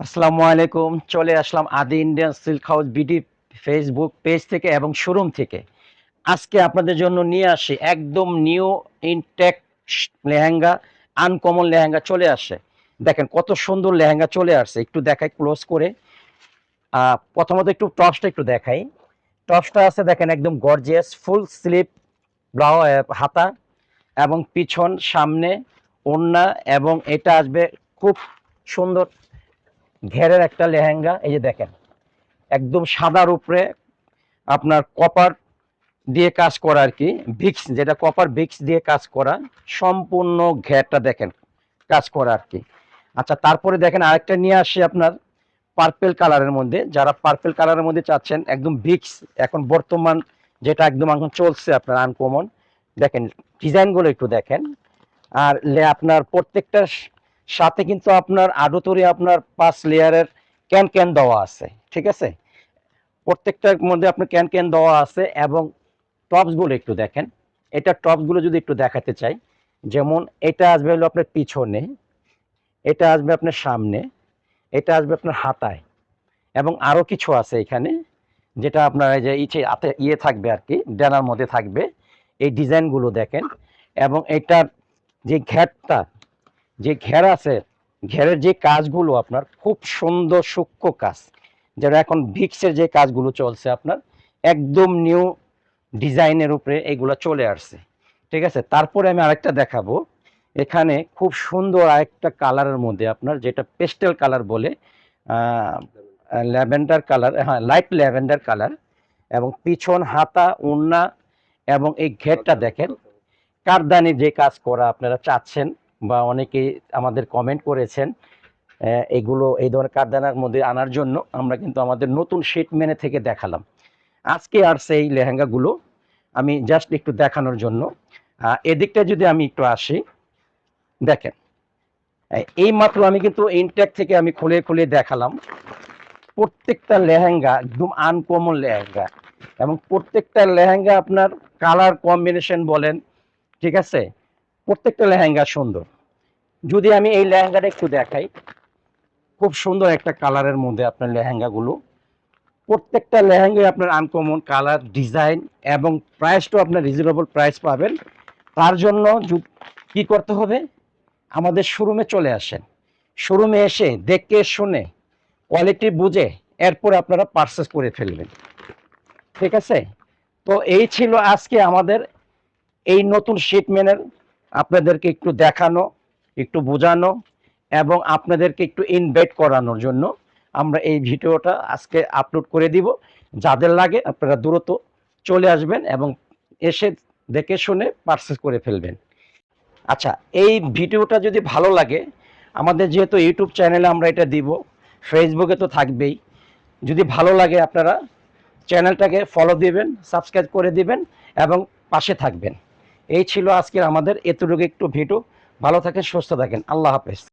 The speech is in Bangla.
আসসালামু আলাইকুম। চলে আসলাম আদি Indian silk house BD Facebook page থেকে এবং শোরুম থেকে। আজকে আপনাদের জন্য নিয়ে আসি একদম new intake lehenga, uncommon lehenga চলে আসে। দেখেন কত সুন্দর লেহেঙ্গা চলে আসছে, একটু দেখাই ক্লোজ করে। প্রথমত একটু টপসটা একটু দেখাই। টপসটা আছে দেখেন একদম গর্জিয়াস, ফুল স্লিভ হাতা এবং পিছন সামনে ওড়না, এবং এটা আসবে খুব সুন্দর ঘেরের একটা লেহেঙ্গা। এই যে দেখেন একদম সাদার উপরে আপনার কপার দিয়ে কাজ করা আর কি, ভিক্স যেটা কপার ভিক্স দিয়ে কাজ করা, সম্পূর্ণ ঘেরটা দেখেন কাজ করা আর কি। আচ্ছা, তারপরে দেখেন আরেকটা নিয়ে আসি আপনার পার্পেল কালারের মধ্যে। যারা পার্পেল কালারের মধ্যে চাচ্ছেন একদম ভিক্স, এখন বর্তমান যেটা একদম এখন চলছে আপনার আনকমন, দেখেন ডিজাইনগুলো একটু দেখেন। আর আপনার প্রত্যেকটার সাথে কিন্তু আপনার আদতরি আপনার 5 লেয়ারের ক্যান ক্যান দেওয়া আছে, ঠিক আছে। প্রত্যেকটার মধ্যে আপনার ক্যান ক্যান দেওয়া আছে। এবং টপসগুলো একটু দেখেন, এটা টপসগুলো যদি একটু দেখাতে চাই, যেমন এটা আসবে হলো আপনার পিছনে, এটা আসবে আপনার সামনে, এটা আসবে আপনার হাতায়, এবং আরো কিছু আছে এখানে যেটা আপনার এই যে ইয়ে থাকবে আর কি, ডানার মধ্যে থাকবে। এই ডিজাইনগুলো দেখেন। এবং এটার যে ঘেরটা, যে ঘের আছে, ঘেরের যে কাজগুলো আপনার খুব সুন্দর সূক্ষ্ম কাজ, যেটা এখন ভিক্সের যে কাজগুলো চলছে আপনার একদম নিউ ডিজাইনের উপরে এগুলো চলে আসছে, ঠিক আছে। তারপরে আমি আরেকটা দেখাবো। এখানে খুব সুন্দর আরেকটা কালারের মধ্যে আপনার যেটা পেস্টেল কালার বলে, ল্যাভেন্ডার কালার, হ্যাঁ লাইট ল্যাভেন্ডার কালার, এবং পিছন হাতা ওড়না, এবং এই ঘেরটা দেখেন কারদানি যে কাজ করা আপনারা চাচ্ছেন, বা অনেকেই আমাদের কমেন্ট করেছেন এগুলো এই ধরনের কারদানার মধ্যে আনার জন্য। আমরা কিন্তু আমাদের নতুন শিট মেনে থেকে দেখালাম। আজকে আর সেই লেহেঙ্গাগুলো আমি জাস্ট একটু দেখানোর জন্য। এদিকটা যদি আমি একটু আসি, দেখেন এই মাত্র আমি কিন্তু ইনটেক থেকে আমি খুলে খুলে দেখালাম। প্রত্যেকটা লেহেঙ্গা একদম আনকমন লেহেঙ্গা, এবং প্রত্যেকটা লেহেঙ্গা আপনার কালার কম্বিনেশন বলেন, ঠিক আছে, প্রত্যেকটা লেহেঙ্গা সুন্দর। যদি আমি এই লেহেঙ্গাটা একটু দেখাই, খুব সুন্দর একটা কালারের মধ্যে আপনার লেহেঙ্গাগুলো, প্রত্যেকটা লেহেঙ্গায় আপনার আনকমন কালার ডিজাইন, এবং প্রাইসটাও আপনার রিজনেবল প্রাইস পাবেন। তার জন্য কি করতে হবে, আমাদের শোরুমে চলে আসেন। শোরুমে এসে দেখে শুনে কোয়ালিটি বুঝে এরপরে আপনারা পারচেস করে ফেলবেন, ঠিক আছে। তো এই ছিল আজকে আমাদের এই নতুন শিপমেন্টের আপনাদেরকে একটু দেখানো, একটু বোঝানো, এবং আপনাদেরকে একটু ইনভাইট করানোর জন্য আমরা এই ভিডিওটা আজকে আপলোড করে দিব। যাদের লাগে আপনারা দ্রুত চলে আসবেন এবং এসে দেখে শুনে পারচেস করে ফেলবেন। আচ্ছা, এই ভিডিওটা যদি ভালো লাগে, আমাদের যেহেতু ইউটিউব চ্যানেলে আমরা এটা দিব, ফেসবুকে তো থাকবেই, যদি ভালো লাগে আপনারা চ্যানেলটাকে ফলো দিবেন, সাবস্ক্রাইব করে দিবেন এবং পাশে থাকবেন। এই ছিল আজকের আমাদের এতটুকু একটু ভিডিও। ভালো থাকেন, সুস্থ থাকেন, আল্লাহ হাফেজ।